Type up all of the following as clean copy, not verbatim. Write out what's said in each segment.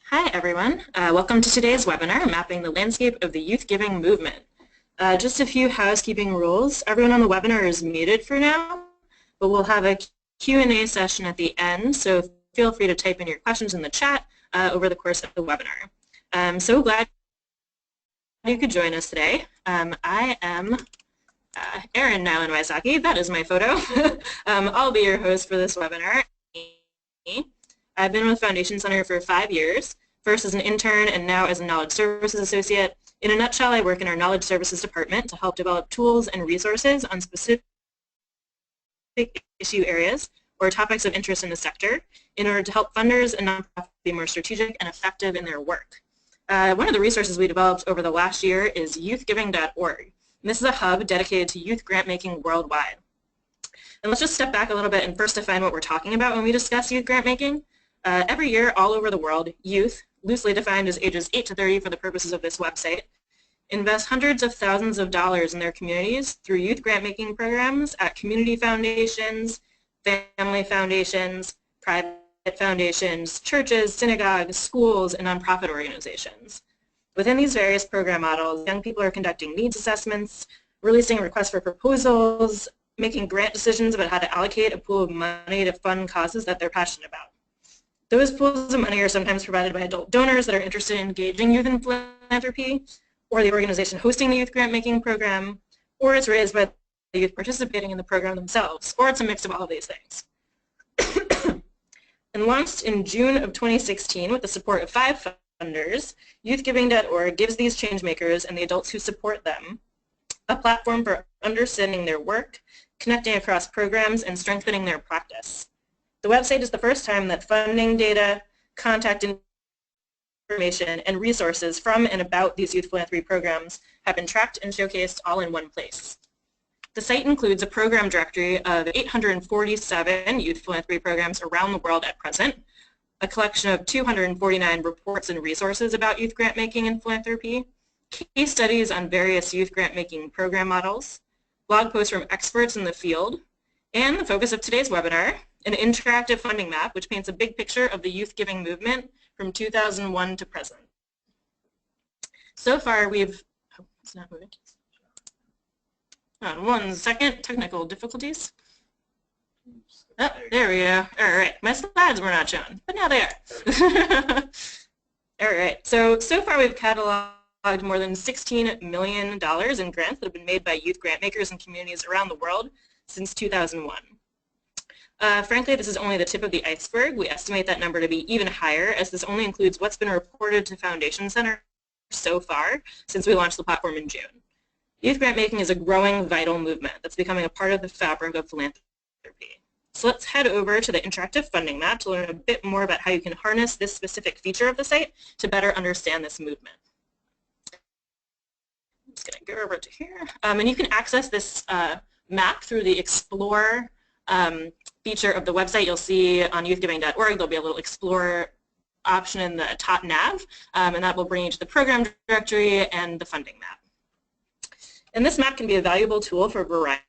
Hi everyone, welcome to today's webinar, Mapping the Landscape of the Youth Giving Movement. Just a few housekeeping rules. Everyone on the webinar is muted for now, but we'll have a Q&A session at the end, so feel free to type in your questions in the chat over the course of the webinar. I'm so glad you could join us today. I am Erin Nyland Wysocki, that is my photo. I'll be your host for this webinar. I've been with Foundation Center for 5 years, first as an intern and now as a Knowledge Services Associate. In a nutshell, I work in our Knowledge Services Department to help develop tools and resources on specific issue areas or topics of interest in the sector in order to help funders and nonprofits be more strategic and effective in their work. One of the resources we developed over the last year is youthgiving.org. This is a hub dedicated to youth grant making worldwide. And let's just step back a little bit and first define what we're talking about when we discuss youth grant making. Every year, all over the world, youth, loosely defined as ages 8 to 30 for the purposes of this website, invest hundreds of thousands of dollars in their communities through youth grant-making programs at community foundations, family foundations, private foundations, churches, synagogues, schools, and nonprofit organizations. Within these various program models, young people are conducting needs assessments, releasing requests for proposals, making grant decisions about how to allocate a pool of money to fund causes that they're passionate about. Those pools of money are sometimes provided by adult donors that are interested in engaging youth in philanthropy, or the organization hosting the youth grant-making program, or it's raised by the youth participating in the program themselves, or it's a mix of all of these things. And launched in June of 2016 with the support of 5 funders, youthgiving.org gives these changemakers and the adults who support them a platform for understanding their work, connecting across programs, and strengthening their practice. The website is the first time that funding data, contact information, and resources from and about these youth philanthropy programs have been tracked and showcased all in one place. The site includes a program directory of 847 youth philanthropy programs around the world at present, a collection of 249 reports and resources about youth grant making and philanthropy, case studies on various youth grant making program models, blog posts from experts in the field, and the focus of today's webinar, an interactive funding map which paints a big picture of the youth giving movement from 2001 to present. So far we've, oh, it's not moving. Hold on 1 second, technical difficulties. Oh, there we go. All right, my slides were not shown, but now they are. All right, so far we've cataloged more than $16 million in grants that have been made by youth grant makers and communities around the world since 2001. Frankly, this is only the tip of the iceberg. We estimate that number to be even higher, as this only includes what's been reported to Foundation Center so far since we launched the platform in June. Youth grant making is a growing, vital movement that's becoming a part of the fabric of philanthropy. So let's head over to the interactive funding map to learn a bit more about how you can harness this specific feature of the site to better understand this movement. I'm just going to go over to here. And you can access this map through the Explore feature of the website. You'll see on youthgiving.org there'll be a little Explore option in the top nav, and that will bring you to the program directory and the funding map. And this map can be a valuable tool for a variety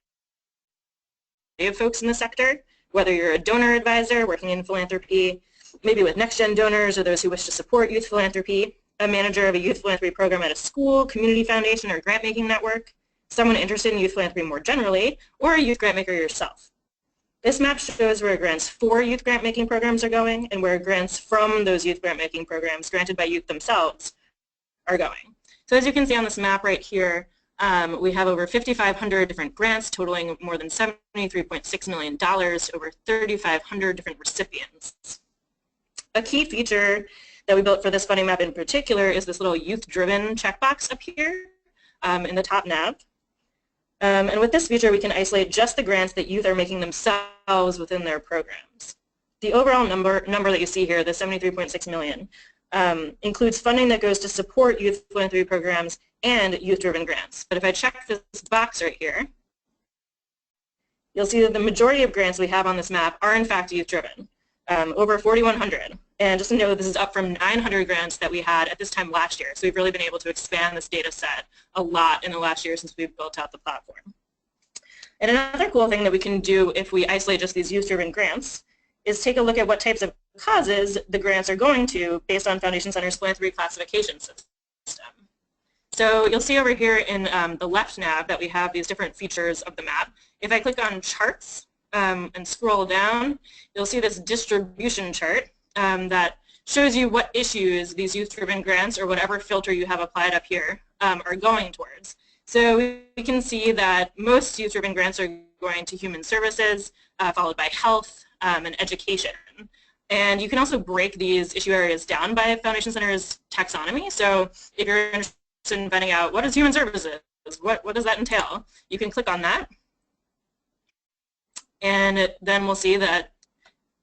of folks in the sector, whether you're a donor advisor working in philanthropy, maybe with next-gen donors or those who wish to support youth philanthropy, a manager of a youth philanthropy program at a school, community foundation, or grant-making network, someone interested in youth philanthropy more generally, or a youth grant maker yourself. This map shows where grants for youth grant-making programs are going and where grants from those youth grant-making programs granted by youth themselves are going. So as you can see on this map right here, we have over 5,500 different grants totaling more than $73.6 million, over 3,500 different recipients. A key feature that we built for this funding map in particular is this little youth-driven checkbox up here in the top nav. And with this feature, we can isolate just the grants that youth are making themselves within their programs. The overall number that you see here, the 73.6 million, includes funding that goes to support youth philanthropy programs and youth-driven grants. But if I check this box right here, you'll see that the majority of grants we have on this map are in fact youth-driven, over 4,100. And just to know, this is up from 900 grants that we had at this time last year. So we've really been able to expand this data set a lot in the last year since we've built out the platform. And another cool thing that we can do if we isolate just these youth-driven grants is take a look at what types of causes the grants are going to based on Foundation Center's philanthropy classification system. So you'll see over here in the left nav that we have these different features of the map. If I click on charts and scroll down, you'll see this distribution chart that shows you what issues these youth-driven grants or whatever filter you have applied up here are going towards. So we can see that most youth-driven grants are going to human services, followed by health and education. And you can also break these issue areas down by Foundation Center's taxonomy. So if you're interested in finding out what is human services, what does that entail, you can click on that. And then we'll see that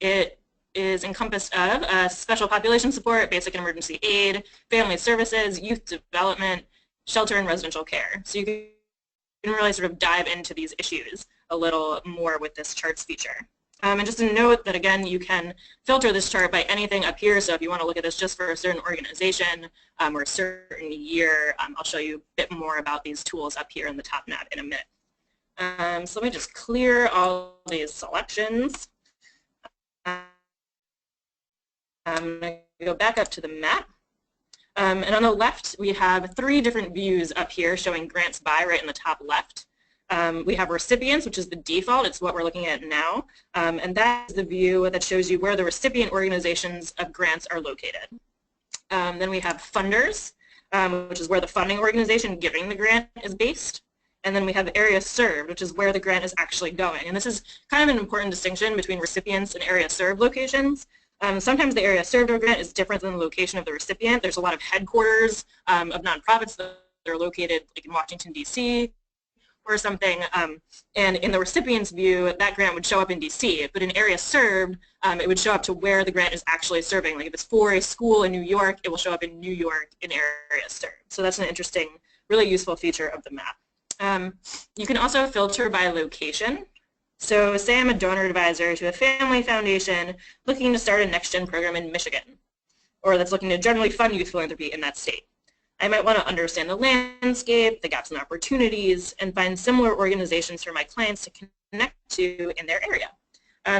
it is encompassed of special population support, basic and emergency aid, family services, youth development, shelter and residential care. So you can really sort of dive into these issues a little more with this charts feature. And just to note that, again, you can filter this chart by anything up here. So if you want to look at this just for a certain organization or a certain year, I'll show you a bit more about these tools up here in the top nav in a minute. So let me just clear all these selections. I'm going to go back up to the map. And on the left, we have 3 different views up here showing grants by right in the top left. We have recipients, which is the default. It's what we're looking at now. And that is the view that shows you where the recipient organizations of grants are located. Then we have funders, which is where the funding organization giving the grant is based. And then we have area served, which is where the grant is actually going. And this is kind of an important distinction between recipients and area served locations. Sometimes the area served of a grant is different than the location of the recipient. There's a lot of headquarters of nonprofits that are located like in Washington, D.C., or something, and in the recipient's view, that grant would show up in DC, but in area served, it would show up to where the grant is actually serving. Like if it's for a school in New York, it will show up in New York in area served. So that's an interesting, really useful feature of the map. You can also filter by location. So say I'm a donor advisor to a family foundation looking to start a next-gen program in Michigan, or that's looking to generally fund youth philanthropy in that state. I might want to understand the landscape, the gaps and opportunities, and find similar organizations for my clients to connect to in their area.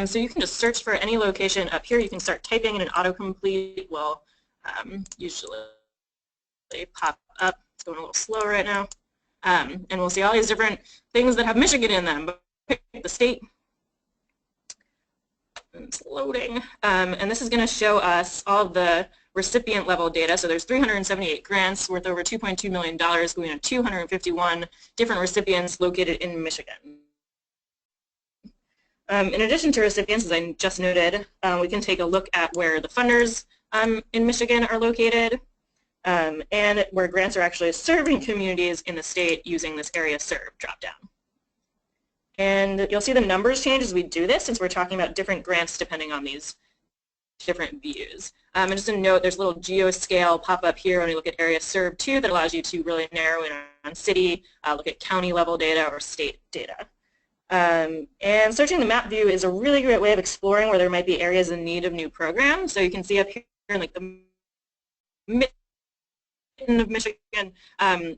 So you can just search for any location up here. You can start typing and an autocomplete will usually pop up. It's going a little slow right now. And we'll see all these different things that have Michigan in them. But pick the state. It's loading. And this is going to show us all of the recipient level data. So there's 378 grants worth over $2.2 million going to 251 different recipients located in Michigan. In addition to recipients, as I just noted, we can take a look at where the funders in Michigan are located and where grants are actually serving communities in the state using this area served dropdown. And you'll see the numbers change as we do this since we're talking about different grants depending on these different views. And just a note, there's a little geoscale pop up here when you look at area served too that allows you to really narrow in on city, look at county level data or state data. And searching the map view is a really great way of exploring where there might be areas in need of new programs. So you can see up here in like the mid of Michigan,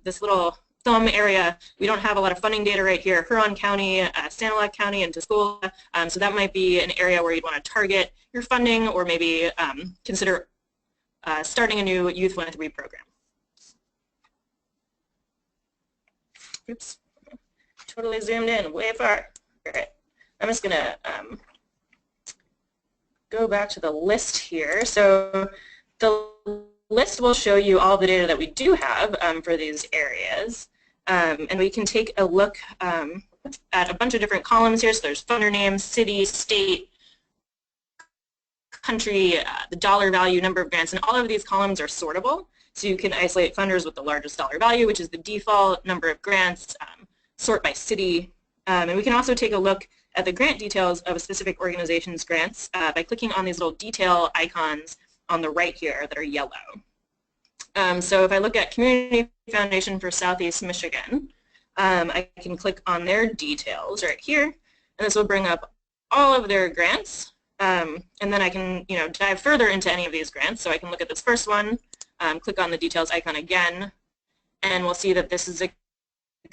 this little thumb area, we don't have a lot of funding data right here. Huron County, Sanilac County, and Tuscola. So that might be an area where you'd want to target your funding or maybe consider starting a new youth philanthropy program. Oops, totally zoomed in way far. All right, I'm just going to go back to the list here. So the list will show you all the data that we do have for these areas. And we can take a look at a bunch of different columns here. So there's funder names, city, state, country, the dollar value, number of grants, and all of these columns are sortable. So you can isolate funders with the largest dollar value, which is the default, number of grants, sort by city. And we can also take a look at the grant details of a specific organization's grants by clicking on these little detail icons on the right here that are yellow. So if I look at Community Foundation for Southeast Michigan, I can click on their details right here, and this will bring up all of their grants. And then I can, dive further into any of these grants. So I can look at this first one, click on the details icon again, and we'll see that this is a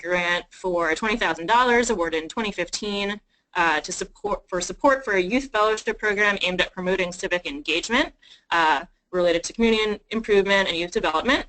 grant for $20,000 awarded in 2015 support for a youth fellowship program aimed at promoting civic engagement related to community improvement and youth development.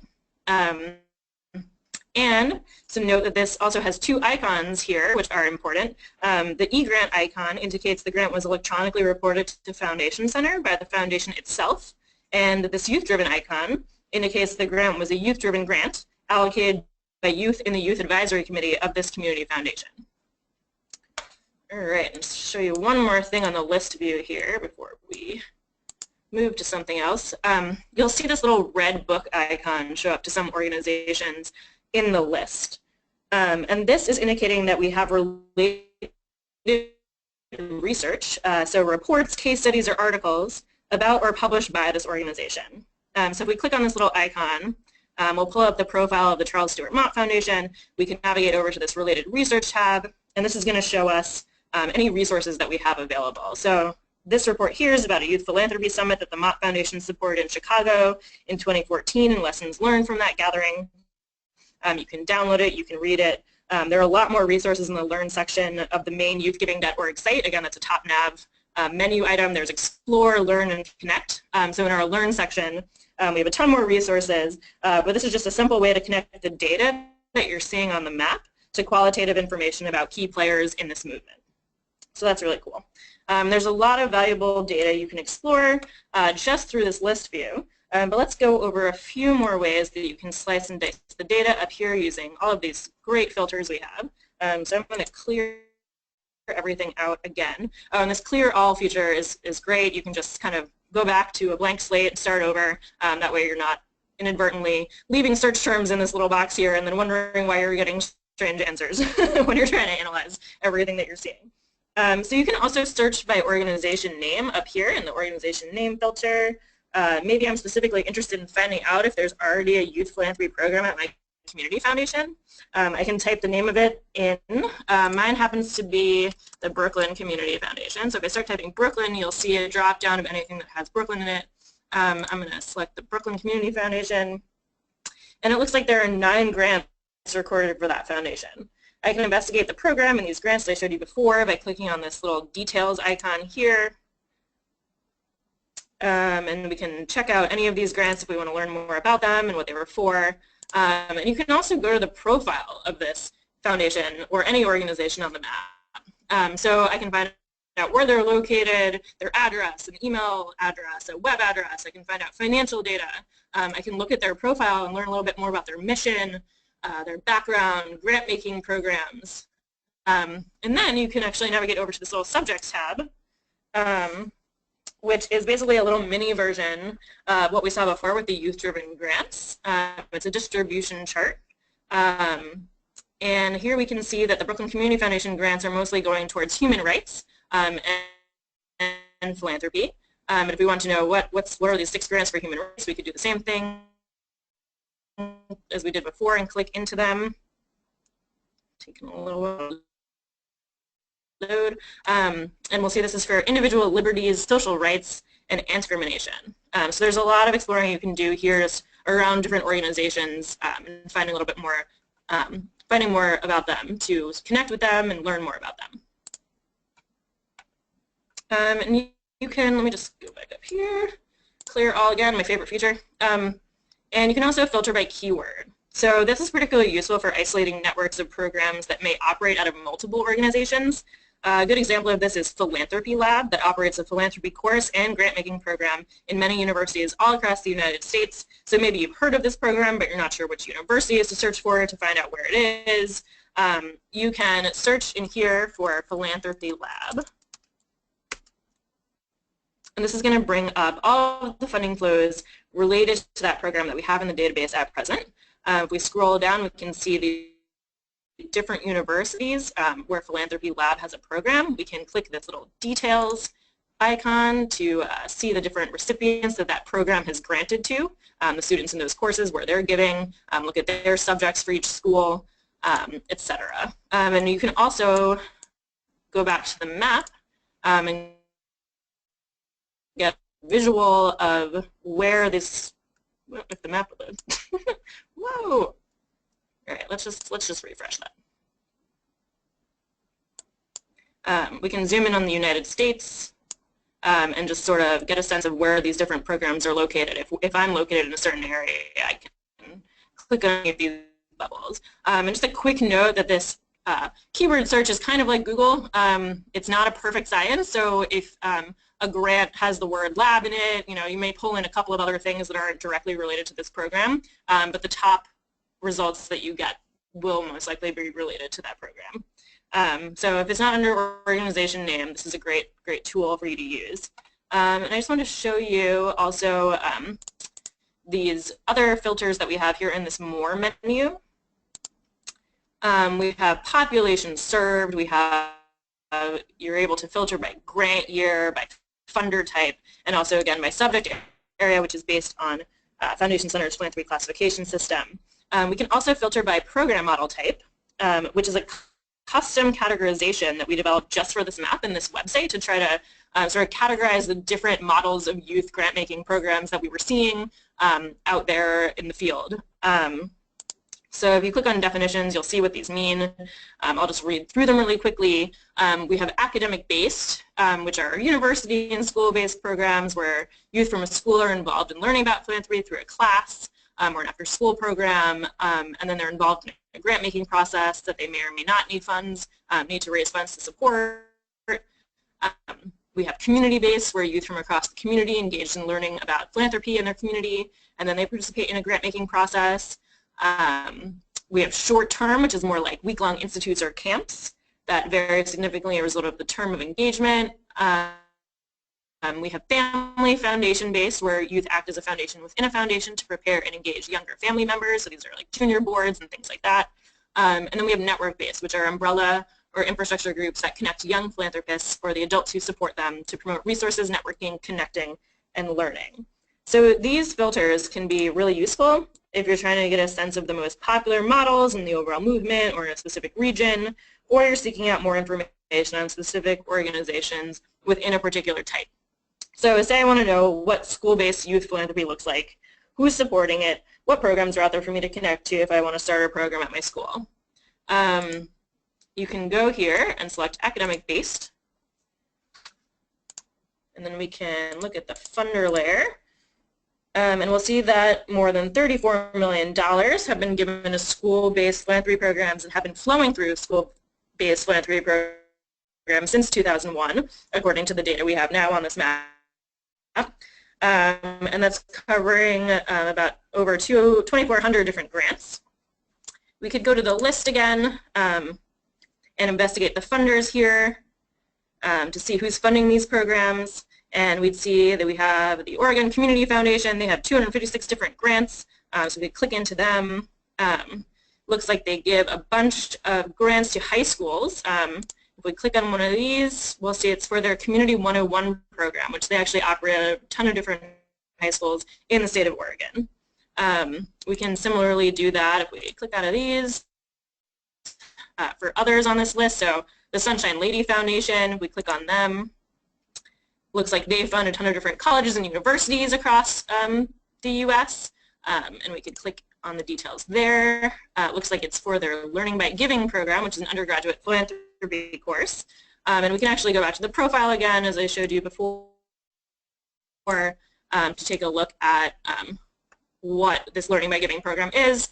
And so note that this also has two icons here, which are important. The eGrant icon indicates the grant was electronically reported to Foundation Center by the foundation itself, and this youth-driven icon indicates the grant was a youth-driven grant allocated by youth in the Youth Advisory Committee of this community foundation. All right, let's show you one more thing on the list view here before we move to something else. You'll see this little red book icon show up to some organizations in the list. And this is indicating that we have related research, so reports, case studies, or articles about or published by this organization. So if we click on this little icon, we'll pull up the profile of the Charles Stewart Mott Foundation. We can navigate over to this related research tab, and this is going to show us any resources that we have available. So this report here is about a youth philanthropy summit that the Mott Foundation supported in Chicago in 2014 and lessons learned from that gathering. You can download it, you can read it. There are a lot more resources in the Learn section of the main youthgiving.org site. Again, that's a top nav menu item. There's Explore, Learn, and Connect. So in our Learn section, we have a ton more resources, but this is just a simple way to connect the data that you're seeing on the map to qualitative information about key players in this movement. So that's really cool. There's a lot of valuable data you can explore just through this list view. But let's go over a few more ways that you can slice and dice the data up here using all of these great filters we have. So I'm going to clear everything out again. And this clear all feature is great. You can just kind of go back to a blank slate and start over. That way you're not inadvertently leaving search terms in this little box here and then wondering why you're getting strange answers when you're trying to analyze everything that you're seeing. So you can also search by organization name up here in the organization name filter. Maybe I'm specifically interested in finding out if there's already a youth philanthropy program at my community foundation. I can type the name of it in. Mine happens to be the Brooklyn Community Foundation. So if I start typing Brooklyn, you'll see a drop down of anything that has Brooklyn in it. I'm going to select the Brooklyn Community Foundation. And it looks like there are 9 grants recorded for that foundation. I can investigate the program and these grants that I showed you before by clicking on this little details icon here. And we can check out any of these grants if we want to learn more about them and what they were for. And you can also go to the profile of this foundation or any organization on the map. So I can find out where they're located, their address, an email address, a web address. I can find out financial data. I can look at their profile and learn a little bit more about their mission, their background, grant-making programs. And then you can actually navigate over to this little subjects tab, which is basically a little mini version of what we saw before with the youth-driven grants. It's a distribution chart. And here we can see that the Brooklyn Community Foundation grants are mostly going towards human rights and philanthropy. And if we want to know what are these 6 grants for human rights, we could do the same thing as we did before and click into them. Taking a little while to load. And we'll see this is for individual liberties, social rights, and anti-discrimination. So there's a lot of exploring you can do here just around different organizations and finding a little bit more, finding more about them to connect with them and learn more about them. And you can, let me just go back up here, clear all again, my favorite feature. And you can also filter by keyword. So this is particularly useful for isolating networks of programs that may operate out of multiple organizations. A good example of this is Philanthropy Lab that operates a philanthropy course and grant-making program in many universities all across the United States. So maybe you've heard of this program, but you're not sure which university is to search for to find out where it is. You can search in here for Philanthropy Lab. And this is going to bring up all of the funding flows related to that program that we have in the database at present. If we scroll down, we can see the different universities where Philanthropy Lab has a program. We can click this little details icon to see the different recipients that that program has granted to, the students in those courses where they're giving, look at their subjects for each school, etc. And you can also go back to the map and get a visual of where this, if the map would load. Whoa! All right, let's just refresh that. We can zoom in on the United States and just sort of get a sense of where these different programs are located. If I'm located in a certain area, I can click on these bubbles. And just a quick note that this keyword search is kind of like Google. It's not a perfect science, so if a grant has the word lab in it, you may pull in a couple of other things that aren't directly related to this program, but the top results that you get will most likely be related to that program. So if it's not under organization name, this is a great tool for you to use. And I just want to show you also these other filters that we have here in this More menu. We have population served. We have you're able to filter by grant year, by funder type, and also again by subject area, which is based on Foundation Center's philanthropy classification system. We can also filter by program model type, which is a custom categorization that we developed just for this map and this website to try to sort of categorize the different models of youth grant making programs that we were seeing out there in the field. So if you click on definitions, you'll see what these mean. I'll just read through them really quickly. We have academic-based, which are university and school-based programs where youth from a school are involved in learning about philanthropy through a class or an after-school program, and then they're involved in a grant-making process that they may or may not need funds, need to raise funds to support. We have community-based, where youth from across the community engage in learning about philanthropy in their community, and then they participate in a grant-making process. We have short-term, which is more like week-long institutes or camps that vary significantly as a result of the term of engagement. We have family foundation-based, where youth act as a foundation within a foundation to prepare and engage younger family members. So these are like junior boards and things like that. And then we have network-based, which are umbrella or infrastructure groups that connect young philanthropists or the adults who support them to promote resources, networking, connecting, and learning. So these filters can be really useful if you're trying to get a sense of the most popular models in the overall movement or in a specific region, or you're seeking out more information on specific organizations within a particular type. So say I want to know what school-based youth philanthropy looks like, who's supporting it, what programs are out there for me to connect to if I want to start a program at my school. You can go here and select academic-based, and then we can look at the funder layer. And we'll see that more than $34 million have been given to school-based philanthropy programs and have been flowing through school-based philanthropy programs since 2001, according to the data we have now on this map. And that's covering about over 2,400 different grants. We could go to the list again and investigate the funders here to see who's funding these programs. And we'd see that we have the Oregon Community Foundation. They have 256 different grants, so we click into them. Looks like they give a bunch of grants to high schools. If we click on one of these, we'll see it's for their Community 101 program, which they actually operate at a ton of different high schools in the state of Oregon. We can similarly do that if we click out of these for others on this list. So the Sunshine Lady Foundation, if we click on them, looks like they fund a ton of different colleges and universities across the U.S., and we could click on the details there. Looks like it's for their Learning by Giving program, which is an undergraduate philanthropy course. And we can actually go back to the profile again, as I showed you before, to take a look at what this Learning by Giving program is.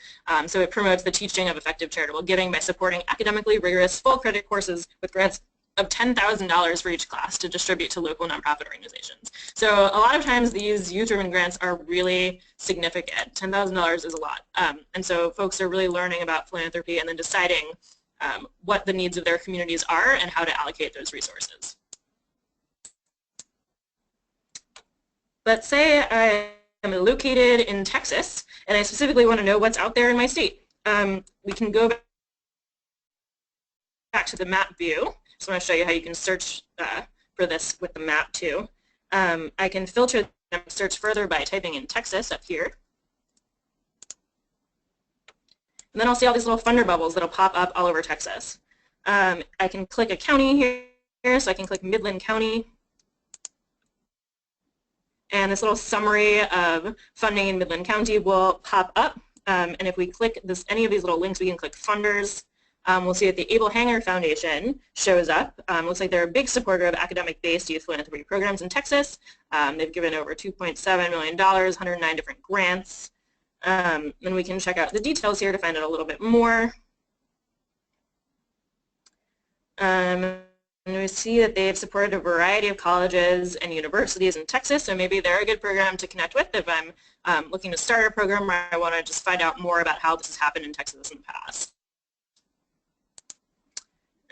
So it promotes the teaching of effective charitable giving by supporting academically rigorous full credit courses with grants of $10,000 for each class to distribute to local nonprofit organizations. So a lot of times these youth-driven grants are really significant. $10,000 is a lot. And so folks are really learning about philanthropy and then deciding what the needs of their communities are and how to allocate those resources. Let's say I am located in Texas and I specifically want to know what's out there in my state. We can go back to the map view. Just want to show you how you can search for this with the map too. I can filter and search further by typing in Texas up here. And then I'll see all these little funder bubbles that'll pop up all over Texas. I can click a county here, so I can click Midland County. And this little summary of funding in Midland County will pop up. And if we click any of these little links, we can click funders. we'll see that the Abel Hanger Foundation shows up. Looks like they're a big supporter of academic-based youth philanthropy programs in Texas. They've given over $2.7 million, 109 different grants. And we can check out the details here to find out a little bit more. And we see that they've supported a variety of colleges and universities in Texas, so maybe they're a good program to connect with if I'm looking to start a program where I want to just find out more about how this has happened in Texas in the past.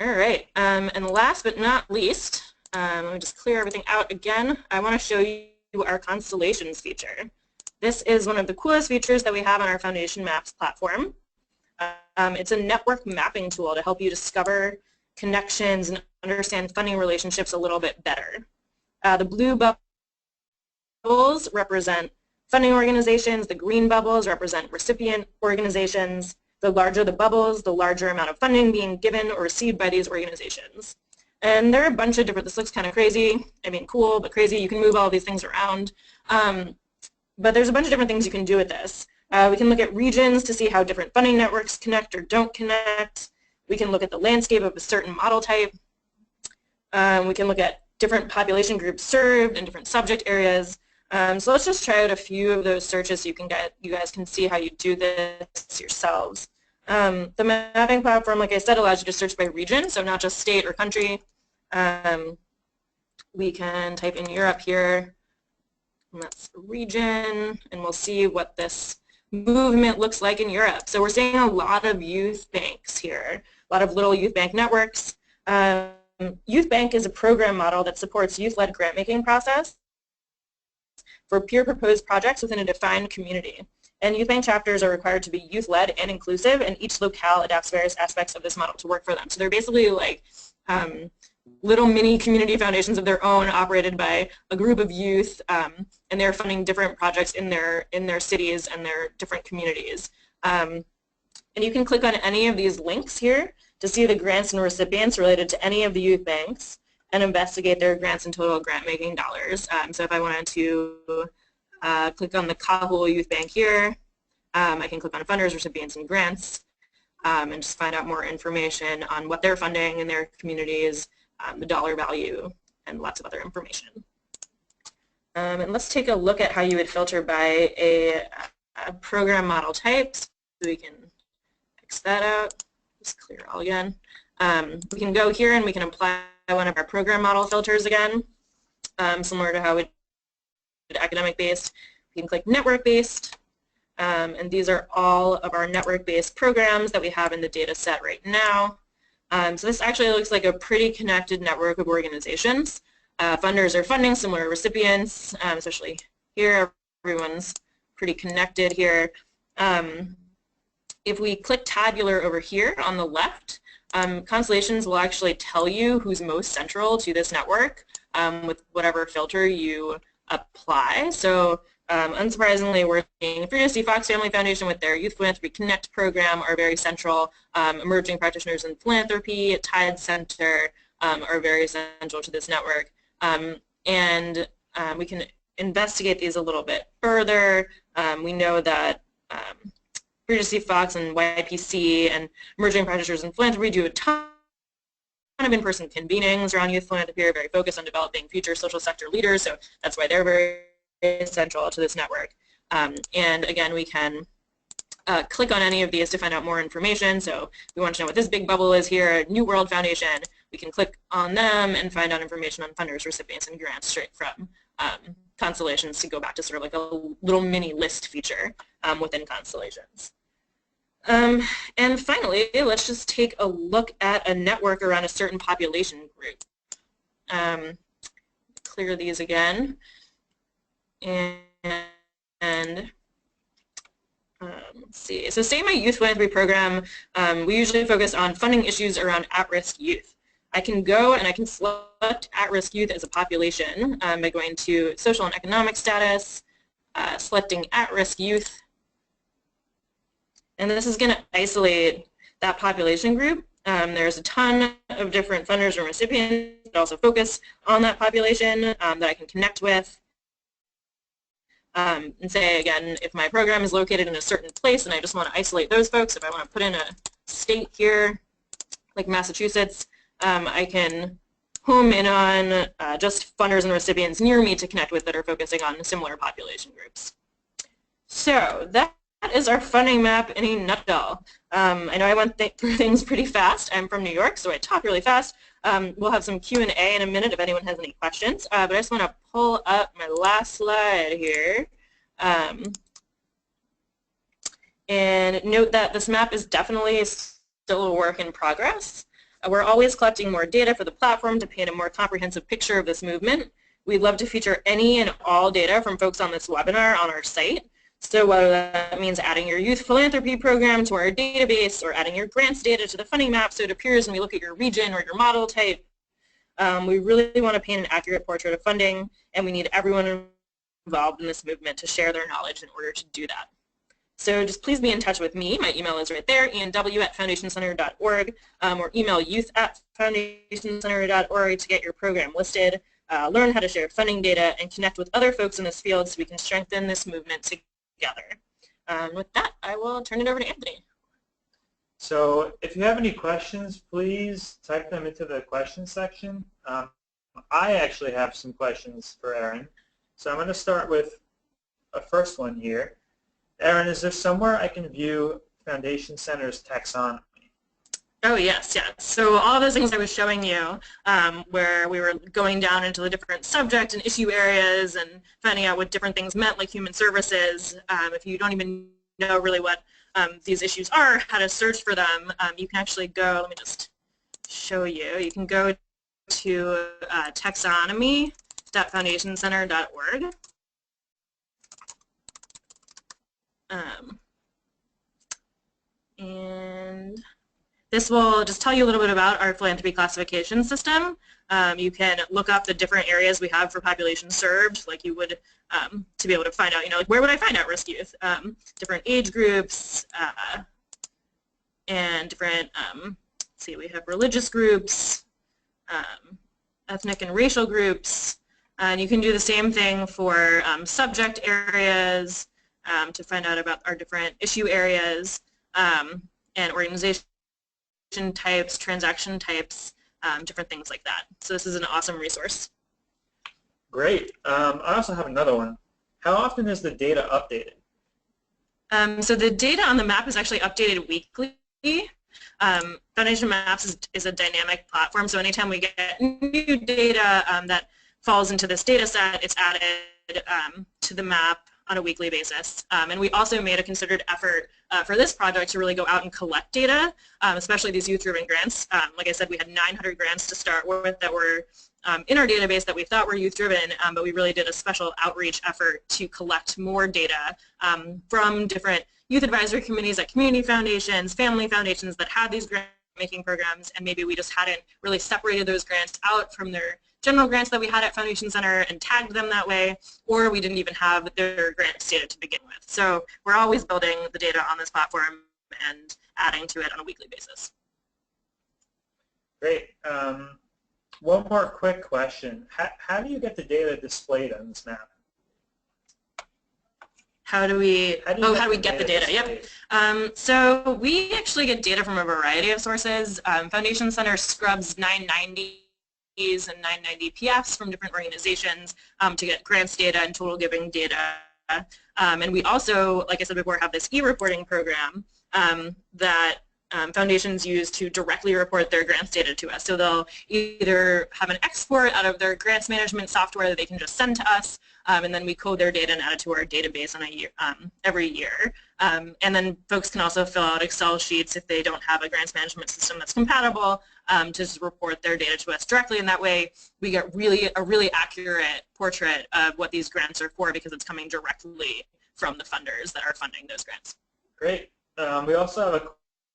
All right, and last but not least, let me just clear everything out again. I want to show you our constellations feature. This is one of the coolest features that we have on our Foundation Maps platform. It's a network mapping tool to help you discover connections and understand funding relationships a little bit better. The blue bubbles represent funding organizations, the green bubbles represent recipient organizations. The larger the bubbles, the larger amount of funding being given or received by these organizations. And there are a bunch of different, this looks kind of crazy, I mean cool, but crazy, you can move all these things around. But there's a bunch of different things you can do with this. We can look at regions to see how different funding networks connect or don't connect. We can look at the landscape of a certain model type. We can look at different population groups served and different subject areas. So let's just try out a few of those searches so you guys can see how you do this yourselves. The mapping platform, like I said, allows you to search by region, so not just state or country. We can type in Europe here, and that's region, and we'll see what this movement looks like in Europe. So we're seeing a lot of youth banks here, a lot of little youth bank networks. Youth Bank is a program model that supports youth-led grant-making process for peer-proposed projects within a defined community. And youth bank chapters are required to be youth-led and inclusive, and each locale adapts various aspects of this model to work for them. So they're basically like little mini community foundations of their own, operated by a group of youth, and they're funding different projects in their cities and their different communities. And you can click on any of these links here to see the grants and recipients related to any of the youth banks and investigate their grants and total grant-making dollars. So if I wanted to click on the Kabul Youth Bank here, I can click on funders, recipients, and grants, and just find out more information on what they're funding in their communities, the dollar value, and lots of other information. And let's take a look at how you would filter by a program model type. So we can X that out, just clear all again. We can go here and we can apply one of our program model filters again, similar to how we did academic-based. We can click network-based, and these are all of our network-based programs that we have in the data set right now. So this actually looks like a pretty connected network of organizations. Funders are funding similar recipients, especially here, everyone's pretty connected here. If we click tabular over here on the left, Constellations will actually tell you who's most central to this network with whatever filter you apply. So unsurprisingly, we're seeing Frida C. Fox Family Foundation with their Youth Philanthropy Connect program are very central. Emerging practitioners in philanthropy, Tide Center are very central to this network. And we can investigate these a little bit further. We know that Frida C. Fox and YPC and Emerging Practitioners in Philanthropy do a ton of in-person convenings around youth philanthropy, are very focused on developing future social sector leaders, so that's why they're very central to this network. And again, we can click on any of these to find out more information. So we want to know what this big bubble is here, New World Foundation. We can click on them and find out information on funders, recipients, and grants straight from Constellations to go back to sort of like a little mini list feature within Constellations. And finally, let's just take a look at a network around a certain population group. Clear these again. And let's see. So say my youth philanthropy program, we usually focus on funding issues around at-risk youth. I can go and I can select at-risk youth as a population by going to social and economic status, selecting at-risk youth. And this is going to isolate that population group. There's a ton of different funders and recipients that also focus on that population that I can connect with. And say, again, if my program is located in a certain place and I just want to isolate those folks, if I want to put in a state here, like Massachusetts, I can home in on just funders and recipients near me to connect with that are focusing on similar population groups. So that is our funding map in a nutshell. I know I went through things pretty fast. I'm from New York, so I talk really fast. We'll have some Q&A in a minute if anyone has any questions, but I just want to pull up my last slide here. And note that this map is definitely still a work in progress. We're always collecting more data for the platform to paint a more comprehensive picture of this movement. We'd love to feature any and all data from folks on this webinar on our site. So whether that means adding your youth philanthropy program to our database or adding your grants data to the funding map so it appears when we look at your region or your model type, we really want to paint an accurate portrait of funding, and we need everyone involved in this movement to share their knowledge in order to do that. So just please be in touch with me. My email is right there, ianw@foundationcenter.org, or email youth@foundationcenter.org to get your program listed, learn how to share funding data, and connect with other folks in this field so we can strengthen this movement together. With that, I will turn it over to Anthony. So if you have any questions, please type them into the questions section. I actually have some questions for Erin. So I'm going to start with a first one here. Erin, is there somewhere I can view Foundation Center's taxonomy? Oh, yes, yes. So all those things I was showing you, where we were going down into the different subject and issue areas and finding out what different things meant, like human services. If you don't even know really what these issues are, how to search for them, you can actually go, let me just show you. You can go to taxonomy.foundationcenter.org. And this will just tell you a little bit about our philanthropy classification system. You can look up the different areas we have for population served, like you would to be able to find out, like where would I find at-risk youth? Different age groups and different, let's see, we have religious groups, ethnic and racial groups, and you can do the same thing for subject areas, to find out about our different issue areas and organization types, transaction types, different things like that. So this is an awesome resource. Great. I also have another one. How often is the data updated? So the data on the map is actually updated weekly. Foundation Maps is a dynamic platform, so anytime we get new data that falls into this data set, it's added to the map on a weekly basis. And we also made a considered effort for this project to really go out and collect data, especially these youth-driven grants. Like I said, we had 900 grants to start with that were in our database that we thought were youth-driven, but we really did a special outreach effort to collect more data from different youth advisory committees at community foundations, family foundations that had these grant-making programs, and maybe we just hadn't really separated those grants out from their general grants that we had at Foundation Center and tagged them that way, or we didn't even have their grants data to begin with. So we're always building the data on this platform and adding to it on a weekly basis. Great. One more quick question. How do you get the data displayed on this map? How do we get the data? Yep. So we actually get data from a variety of sources. Foundation Center scrubs 990s and 990 PFs from different organizations to get grants data and total giving data. And we also, like I said before, have this e-reporting program that foundations use to directly report their grants data to us. So they'll either have an export out of their grants management software that they can just send to us, and then we code their data and add it to our database on a year, every year. And then folks can also fill out Excel sheets if they don't have a grants management system that's compatible to just report their data to us directly, and that way we get a really accurate portrait of what these grants are for because it's coming directly from the funders that are funding those grants. Great. We also have a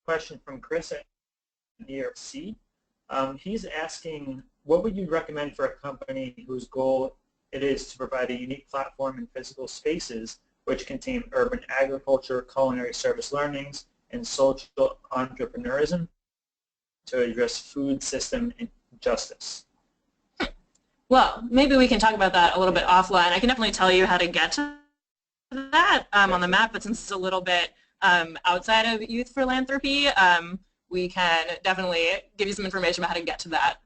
question from Chris at New York C. He's asking, what would you recommend for a company whose goal it is to provide a unique platform and physical spaces which contain urban agriculture, culinary service learnings, and social entrepreneurism to address food system injustice? Well, maybe we can talk about that a little bit offline. I can definitely tell you how to get to that on the map, but since it's a little bit outside of youth philanthropy, we can definitely give you some information about how to get to that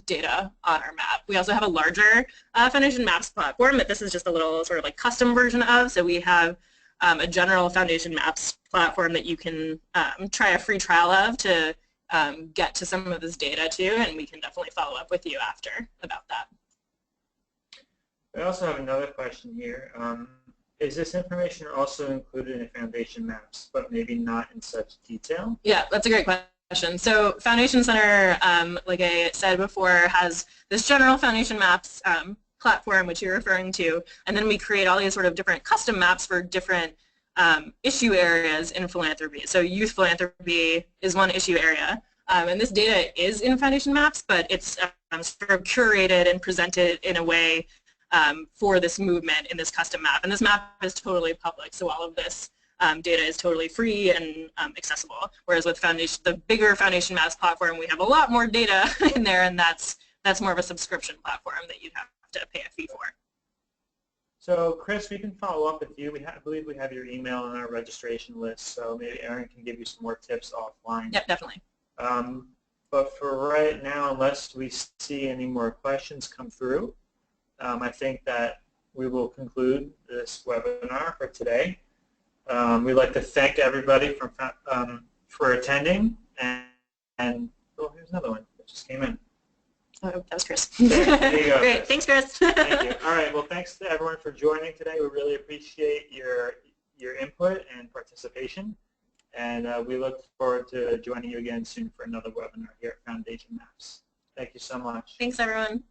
data on our map. We also have a larger foundation maps platform that this is just a little sort of like custom version of. So we have a general foundation maps platform that you can try a free trial of to get to some of this data too, and we can definitely follow up with you after about that. We also have another question here. Is this information also included in foundation maps, but maybe not in such detail? Yeah, that's a great question. So Foundation Center, like I said before, has this general foundation maps platform, which you're referring to, and then we create all these sort of different custom maps for different issue areas in philanthropy. So youth philanthropy is one issue area, and this data is in foundation maps, but it's sort of curated and presented in a way for this movement in this custom map. And this map is totally public, so all of this data is totally free and accessible. Whereas with the bigger foundation maps platform, we have a lot more data in there, and that's more of a subscription platform that you'd have to pay a fee for. So Chris, we can follow up with you. I believe we have your email on our registration list, so maybe Aaron can give you some more tips offline. Yep, definitely. But for right now, unless we see any more questions come through, I think that we will conclude this webinar for today. We'd like to thank everybody for attending, and oh, here's another one that just came in. Oh, that was Chris. There you go, Great, Chris. thanks, Chris. Thank you. All right, well, thanks to everyone for joining today. We really appreciate your input and participation, and we look forward to joining you again soon for another webinar here at Foundation Maps. Thank you so much. Thanks, everyone.